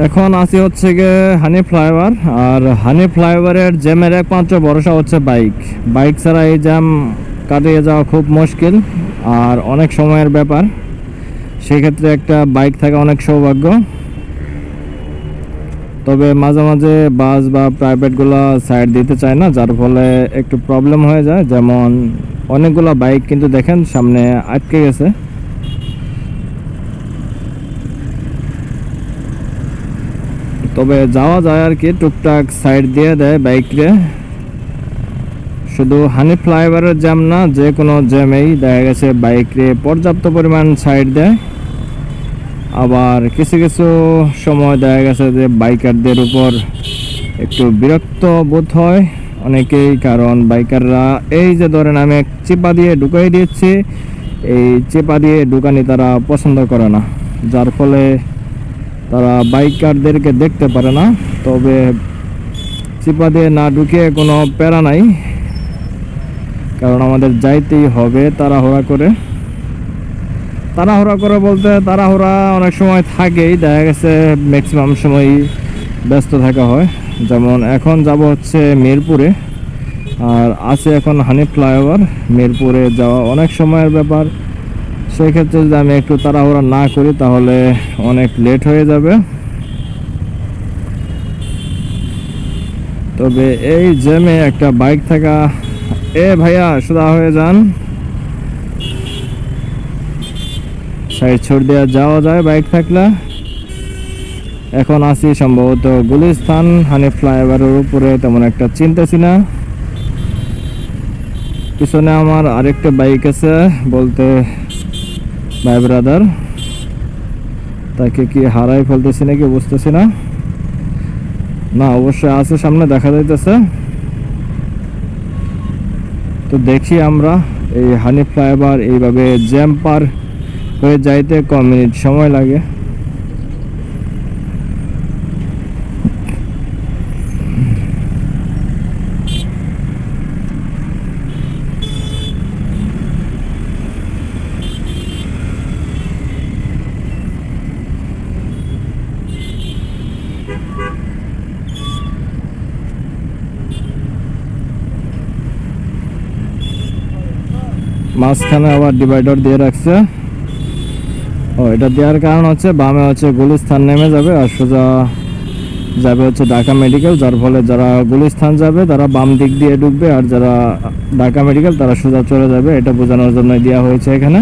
এখন আছি হচ্ছে গিয়ে হানি ফ্লাইওভার। আর হানি ফ্লাইওভারের জ্যামের একমাত্র ভরসা হচ্ছে বাইক। বাইক ছাড়া এই জ্যাম কাটিয়ে যাওয়া খুব মুশকিল আর অনেক সময়ের ব্যাপার। সেক্ষেত্রে একটা বাইক থাকা অনেক সৌভাগ্য। তবে মাঝে মাঝে বাস বা প্রাইভেটগুলো সাইড দিতে চায় না, যার ফলে একটু প্রবলেম হয়ে যায়। যেমন অনেকগুলো বাইক কিন্তু দেখেন সামনে আটকে গেছে। তবে যাওয়া যায় আর কি, টুকটাক সাইড দিয়ে দেয় বাইকরে। শুধু হানি ফ্লাইওভারের জ্যাম না, যে কোনো জ্যামেই দেখা গেছে বাইকরে পর্যাপ্ত পরিমাণ সাইড দেয়। আবার কিছু কিছু সময় দেখা গেছে যে বাইকারদের উপর একটু বিরক্ত বোধ হয় অনেকেই, কারণ বাইকাররা এই যে ধরেন আমি এক চেপা দিয়ে ঢুকাই দিচ্ছি, এই চেপা দিয়ে ঢুকানি তারা পছন্দ করে না, যার ফলে তারা বাইকারদেরকে দেখতে পারে না। তবে চিপা দিয়ে না ঢুকে কোনো প্যারা নাই, কারণ আমাদের যাইতেই হবে তাড়াহুড়া করে। তাড়াহুড়া করে বলতে তাড়াহুড়া অনেক সময় থাকেই, দেখা গেছে ম্যাক্সিমাম সময়ই ব্যস্ত থাকা হয়। যেমন এখন যাব হচ্ছে মিরপুরে, আর আছে এখন হানি ফ্লাইওভার। মিরপুরে যাওয়া অনেক সময়ের ব্যাপার। সেক্ষেত্রে যদি আমি একটু তাড়াহুড়া না করি তাহলে অনেক লেট হয়ে যাবে। তবে এই জ্যামে একটা বাইক থাকা, ভাইয়া সোজা হয়ে যান, সাইড ছোট দেওয়া যাওয়া যায় বাইক থাকলে। এখন আছি সম্ভবত গুলিস্তান, হানি ফ্লাইওভারের উপরে তেমন একটা চিনতেছি না। পিছনে আমার আরেকটা বাইক আছে, বলতে ভাই ব্রাদার, তাকে কি হারাই ফেলতেছি নাকি বুঝতেছি না। না, অবশ্যই আছে, সামনে দেখা যাইতেছে। তো দেখি আমরা এই হানি ফ্লাইওভার এইভাবে জ্যাম পার হয়ে যাইতে ক মিনিট সময় লাগে। মাঝখানে আবার ডিভাইডার দিয়ে রাখছে। ও, এটা দেওয়ার কারণ হচ্ছে বামে হচ্ছে গুলিস্তান নেমে যাবে আর সোজা যাবে হচ্ছে ঢাকা মেডিকেল, যার ফলে যারা গুলিস্তান যাবে তারা বাম দিক দিয়ে ঢুকবে, আর যারা ঢাকা মেডিকেল তারা সোজা চলে যাবে। এটা বোঝানোর জন্য দেওয়া হয়েছে এখানে।